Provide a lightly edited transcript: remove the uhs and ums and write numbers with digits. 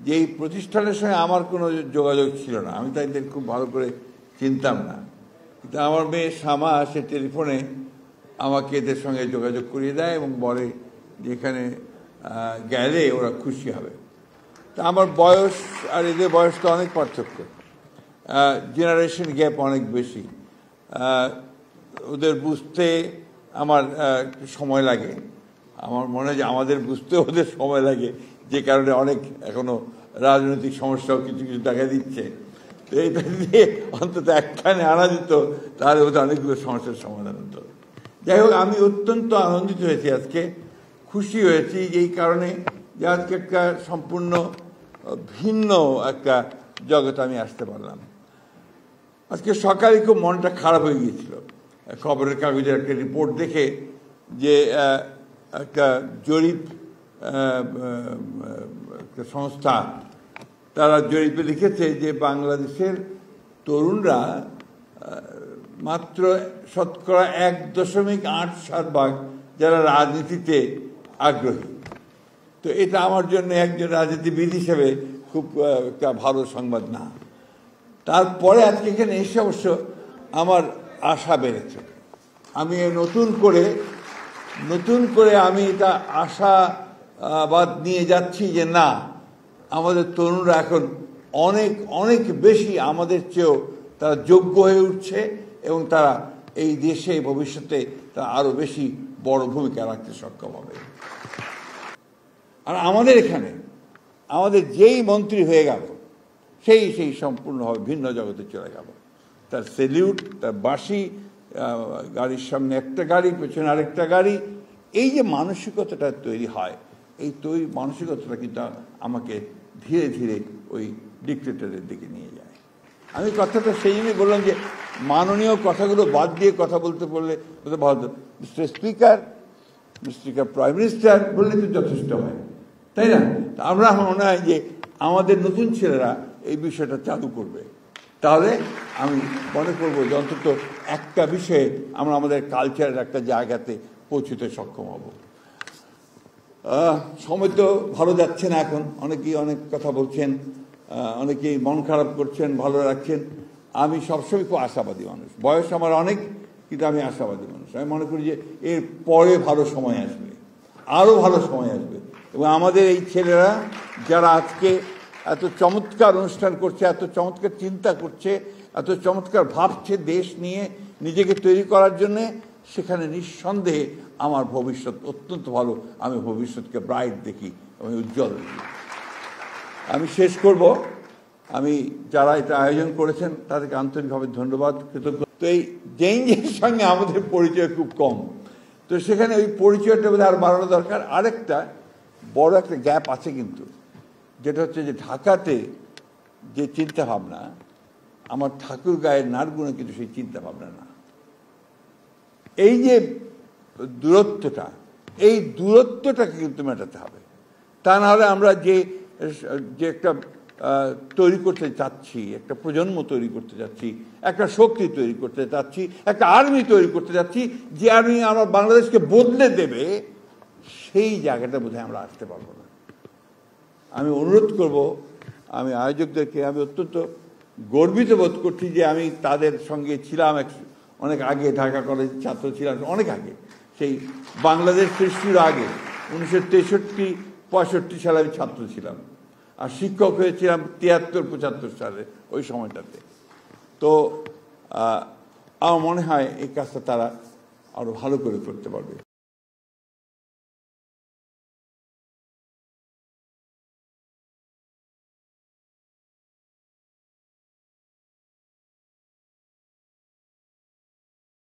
যে এই প্রতিষ্ঠানের সঙ্গে আমার কোনো যোগাযোগ ছিল না, আমি তাদের খুব ভালো করে চিনতাম না, কিন্তু আমার মেয়ে শামা সে টেলিফোনে আমাকে এদের সঙ্গে যোগাযোগ করিয়ে দেয় এবং বলে যে এখানে গেলে ওরা খুশি হবে। তা আমার বয়স আর এদের বয়স তো অনেক পার্থক্য, জেনারেশন গ্যাপ অনেক বেশি, ওদের বুঝতে আমার একটু সময় লাগে, আমার মনে হয় যে আমাদের বুঝতে ওদের সময় লাগে, যে কারণে অনেক এখনো রাজনৈতিক সমস্যাও কিছু কিছু দেখা দিচ্ছে। তো এইটা দিয়ে অন্তত একখানে আনা যেত, তাহলে ওদের অনেকগুলো সমস্যার সমাধান হতো। যাই হোক, আমি অত্যন্ত আনন্দিত হয়েছি আজকে, খুশি হয়েছি এই কারণে যে আজকে একটা সম্পূর্ণ ভিন্ন একটা জগতে আমি আসতে পারলাম। আজকে সকালে খুব মনটা খারাপ হয়ে গিয়েছিল খবরের কাগজের একটা রিপোর্ট দেখে, যে একটা জরিপ একটা সংস্থা তারা জরিপে লিখেছে যে বাংলাদেশের তরুণরা মাত্র শতকরা 1.87% যারা রাজনীতিতে আগ্রহী। তো এটা আমার জন্য একজন রাজনীতিবিদ হিসেবে খুব একটা ভালো সংবাদ না। তারপরে আজকে এখানে এসে অবশ্য আমার আশা বেড়েছে, আমি নতুন করে আমি এটা আশাবাদ নিয়ে যাচ্ছি যে না, আমাদের তরুণরা এখন অনেক অনেক বেশি আমাদের চেয়েও তারা যোগ্য হয়ে উঠছে এবং তারা এই দেশে ভবিষ্যতে তারা আরও বেশি বড় ভূমিকা রাখতে সক্ষম হবে। আর আমাদের এখানে আমাদের যেই মন্ত্রী হয়ে গেল সেই সম্পূর্ণভাবে ভিন্ন জগতে চলে গেল। তার সেলিউট, তার বাঁশি, গাড়ির সামনে একটা গাড়ি, পেছনে আরেকটা গাড়ি, এই যে মানসিকতাটা তৈরি হয়, এই মানসিকতাটা কিন্তু আমাকে ধীরে ধীরে ওই ডিক্টেটরের দিকে নিয়ে যায়। আমি কথাটা সেই জন্যই বললাম যে মাননীয় কথাগুলো বাদ দিয়ে কথা বলতে বললে ভালো, মিস্টার স্পিকার, প্রাইম মিনিস্টার বললে তো যথেষ্ট হয়, তাই না? আমরা মনে হয় যে আমাদের নতুন ছেলেরা এই বিষয়টা চালু করবে, তাহলে আমি মনে করবো যে অন্তত একটা বিষয়ে আমরা আমাদের কালচারের একটা জায়গাতে পৌঁছতে সক্ষম হব। সময় তো ভালো যাচ্ছে না, এখন অনেকেই অনেক কথা বলছেন, অনেকেই মন খারাপ করছেন, ভালো রাখছেন। আমি সবসময় খুব আশাবাদী মানুষ, বয়স আমার অনেক, কিন্তু আমি আশাবাদী মানুষ। আমি মনে করি যে এর পরে ভালো সময় আসবে, আরও ভালো সময় আসবে, এবং আমাদের এই ছেলেরা যারা আজকে এত চমৎকার অনুষ্ঠান করছে, এত চমৎকার চিন্তা করছে, এত চমৎকার ভাবছে দেশ নিয়ে নিজেকে তৈরি করার জন্যে, সেখানে নিঃসন্দেহে আমার ভবিষ্যৎ অত্যন্ত ভালো। আমি ভবিষ্যৎকে ব্রাইট দেখি, আমি উজ্জ্বল দেখি। আমি শেষ করব, আমি যারা এটা আয়োজন করেছেন তাদেরকে আন্তরিকভাবে ধন্যবাদ, কৃতজ্ঞ। তো এই চেঞ্জের সঙ্গে আমাদের পরিচয় খুব কম, তো সেখানে ওই পরিচয়টা বোধহয় আর বাড়ানো দরকার। আরেকটা বড় একটা গ্যাপ আছে কিন্তু, যেটা হচ্ছে যে ঢাকাতে যে চিন্তাভাবনা, আমার ঠাকুর গায়ের নাড়গুলো কিন্তু সেই চিন্তাভাবনা না। এই যে দূরত্বটা, এই দূরত্বটাকে কিন্তু মেটাতে হবে, তা নাহলে আমরা যে একটা তৈরি করতে চাচ্ছি, একটা প্রজন্ম তৈরি করতে যাচ্ছি, একটা শক্তি তৈরি করতে চাচ্ছি, একটা আর্মি তৈরি করতে যাচ্ছি, যে আর্মি আমার বাংলাদেশকে বদলে দেবে, সেই জায়গাটা বোধহয় আমরা আসতে পারবো না। আমি অনুরোধ করব, আমি আয়োজকদেরকে, আমি অত্যন্ত গর্বিত বোধ করছি যে আমি তাদের সঙ্গে ছিলাম অনেক আগে, ঢাকা কলেজের ছাত্র ছিলাম অনেক আগে, সেই বাংলাদেশ সৃষ্টির আগে 1963-65 সালে আমি ছাত্র ছিলাম, আর শিক্ষক হয়েছিলাম 73-75 সালে, ওই সময়টাতে। তো আমার মনে হয় এই কাজটা তারা আরো ভালো করে করতে পারবে।